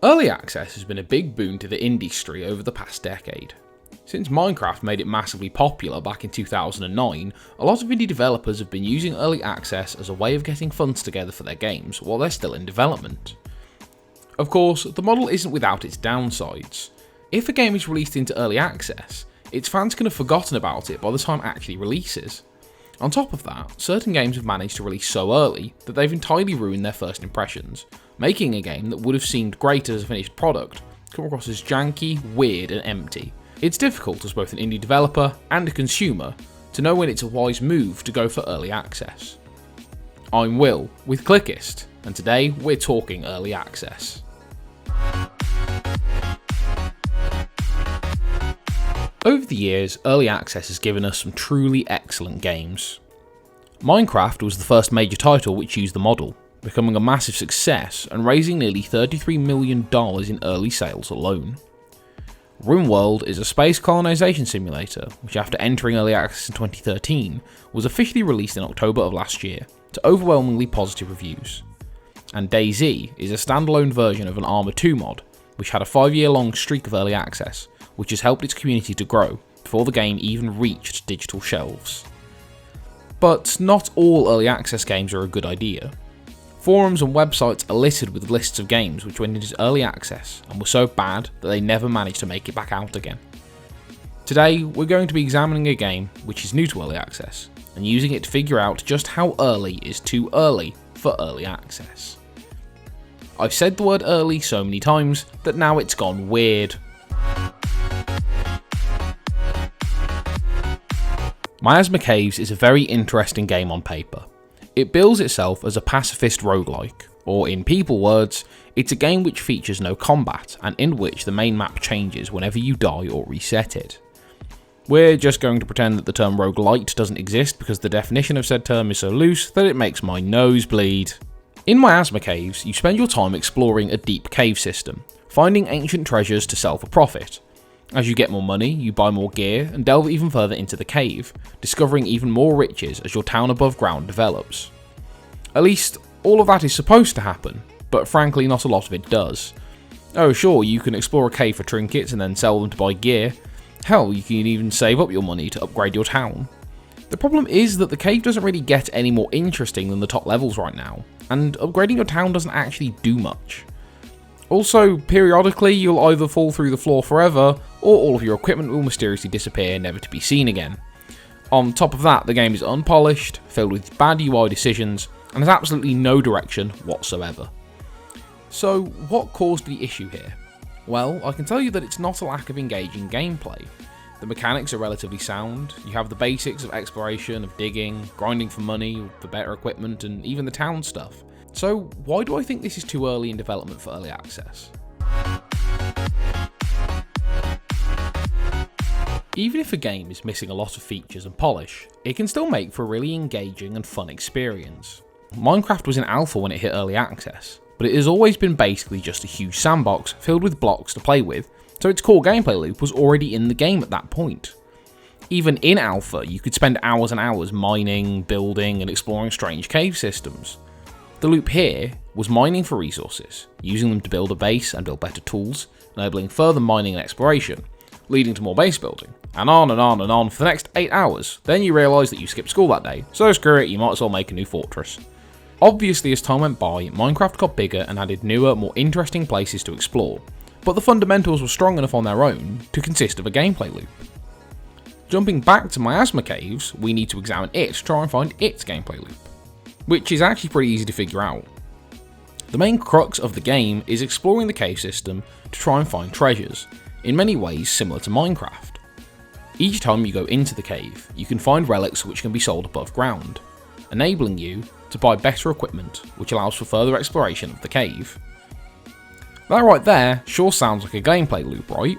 Early access has been a big boon to the industry over the past decade. Since Minecraft made it massively popular back in 2009, a lot of indie developers have been using early access as a way of getting funds together for their games while they're still in development. Of course, the model isn't without its downsides. If a game is released into early access, its fans can have forgotten about it by the time it actually releases. On top of that, certain games have managed to release so early that they've entirely ruined their first impressions, making a game that would have seemed great as a finished product come across as janky, weird and empty. It's difficult as both an indie developer and a consumer to know when it's a wise move to go for early access. I'm Will with Clickist, and today we're talking early access. Over the years, early access has given us some truly excellent games. Minecraft was the first major title which used the model, becoming a massive success and raising nearly $33 million in early sales alone. RimWorld is a space colonization simulator, which after entering early access in 2013, was officially released in October of last year, to overwhelmingly positive reviews. And DayZ is a standalone version of an Arma 2 mod, which had a 5-year-long streak of early access, which has helped its community to grow before the game even reached digital shelves. But not all early access games are a good idea. Forums and websites are littered with lists of games which went into early access and were so bad that they never managed to make it back out again. Today, we're going to be examining a game which is new to early access, and using it to figure out just how early is too early for early access. I've said the word early so many times that now it's gone weird. Miasma Caves is a very interesting game on paper. It bills itself as a pacifist roguelike, or in people words, it's a game which features no combat and in which the main map changes whenever you die or reset it. We're just going to pretend that the term roguelite doesn't exist because the definition of said term is so loose that it makes my nose bleed. In Miasma Caves, you spend your time exploring a deep cave system, finding ancient treasures to sell for profit. As you get more money, you buy more gear and delve even further into the cave, discovering even more riches as your town above ground develops. At least, all of that is supposed to happen, but frankly not a lot of it does. Oh sure, you can explore a cave for trinkets and then sell them to buy gear. Hell, you can even save up your money to upgrade your town. The problem is that the cave doesn't really get any more interesting than the top levels right now, and upgrading your town doesn't actually do much. Also, periodically you'll either fall through the floor forever, or all of your equipment will mysteriously disappear, never to be seen again. On top of that, the game is unpolished, filled with bad UI decisions, and has absolutely no direction whatsoever. So, what caused the issue here? Well, I can tell you that it's not a lack of engaging gameplay. The mechanics are relatively sound, you have the basics of exploration, of digging, grinding for money, for better equipment, and even the town stuff. So why do I think this is too early in development for early access? Even if a game is missing a lot of features and polish, it can still make for a really engaging and fun experience. Minecraft was in alpha when it hit early access, but it has always been basically just a huge sandbox filled with blocks to play with, so its core gameplay loop was already in the game at that point. Even in alpha, you could spend hours and hours mining, building, and exploring strange cave systems. The loop here was mining for resources, using them to build a base and build better tools, enabling further mining and exploration, leading to more base building, and on and on and on for the next 8 hours. Then you realise that you skipped school that day, so screw it, you might as well make a new fortress. Obviously, as time went by, Minecraft got bigger and added newer, more interesting places to explore, but the fundamentals were strong enough on their own to consist of a gameplay loop. Jumping back to Miasma Caves, we need to examine it to try and find its gameplay loop, which is actually pretty easy to figure out. The main crux of the game is exploring the cave system to try and find treasures, in many ways similar to Minecraft. Each time you go into the cave, you can find relics which can be sold above ground, enabling you to buy better equipment, which allows for further exploration of the cave. That right there sure sounds like a gameplay loop, right?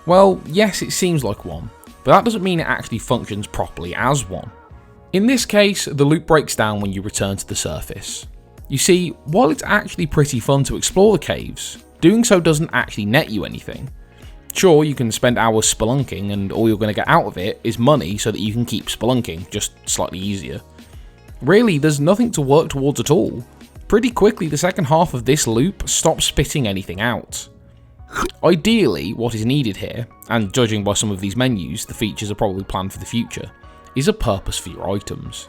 Well, yes, it seems like one, but that doesn't mean it actually functions properly as one. In this case, the loop breaks down when you return to the surface. You see, while it's actually pretty fun to explore the caves, doing so doesn't actually net you anything. Sure, you can spend hours spelunking and all you're going to get out of it is money so that you can keep spelunking, just slightly easier. Really, there's nothing to work towards at all. pretty quickly the second half of this loop stops spitting anything out. Ideally, what is needed here, and judging by some of these menus, the features are probably planned for the future, is a purpose for your items.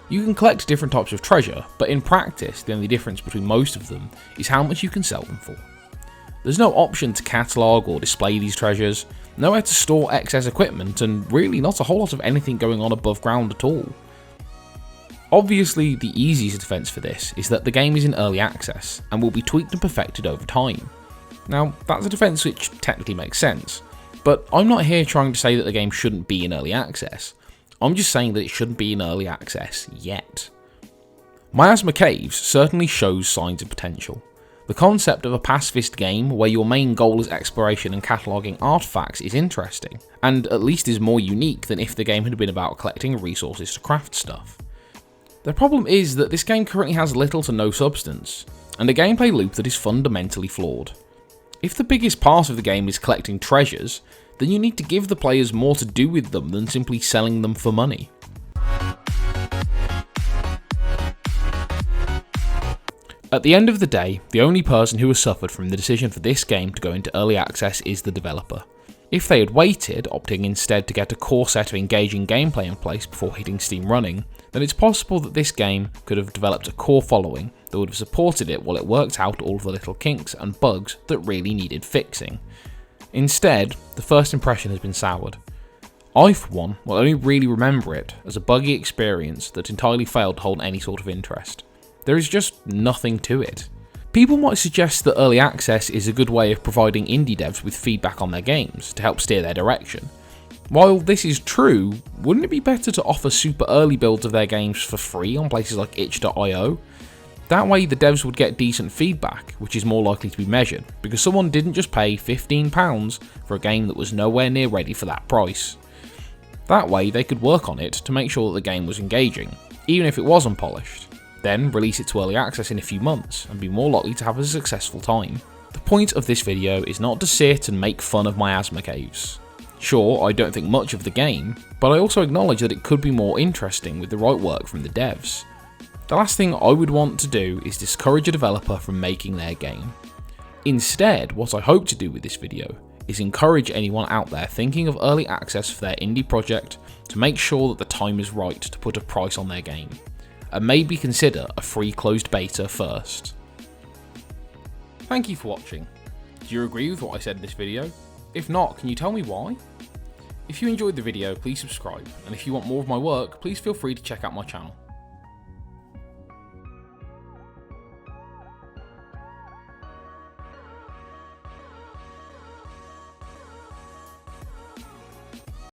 You can collect different types of treasure, but in practice the only difference between most of them is how much you can sell them for. There's no option to catalogue or display these treasures, nowhere to store excess equipment, and really not a whole lot of anything going on above ground at all. Obviously, the easiest defense for this is that the game is in early access and will be tweaked and perfected over time. Now, that's a defense which technically makes sense, but I'm not here trying to say that the game shouldn't be in early access. I'm just saying that it shouldn't be in early access yet. Miasma Caves certainly shows signs of potential. The concept of a pacifist game where your main goal is exploration and cataloguing artifacts is interesting, and at least is more unique than if the game had been about collecting resources to craft stuff. The problem is that this game currently has little to no substance, and a gameplay loop that is fundamentally flawed. If the biggest part of the game is collecting treasures, then you need to give the players more to do with them than simply selling them for money. At the end of the day, the only person who has suffered from the decision for this game to go into early access is the developer. If they had waited, opting instead to get a core set of engaging gameplay in place before hitting Steam running, then it's possible that this game could have developed a core following that would have supported it while it worked out all of the little kinks and bugs that really needed fixing. Instead, the first impression has been soured. I, for one, will only really remember it as a buggy experience that entirely failed to hold any sort of interest. There is just nothing to it. People might suggest that early access is a good way of providing indie devs with feedback on their games to help steer their direction. While this is true, wouldn't it be better to offer super early builds of their games for free on places like itch.io? That way the devs would get decent feedback, which is more likely to be measured, because someone didn't just pay £15 for a game that was nowhere near ready for that price. That way they could work on it to make sure that the game was engaging, even if it was unpolished. Then release it to early access in a few months and be more likely to have a successful time. The point of this video is not to sit and make fun of Miasma Caves. Sure, I don't think much of the game, but I also acknowledge that it could be more interesting with the right work from the devs. The last thing I would want to do is discourage a developer from making their game. Instead, what I hope to do with this video is encourage anyone out there thinking of early access for their indie project to make sure that the time is right to put a price on their game, and maybe consider a free closed beta first. Thank you for watching. Do you agree with what I said in this video? If not, can you tell me why? If you enjoyed the video, please subscribe, and if you want more of my work, please feel free to check out my channel.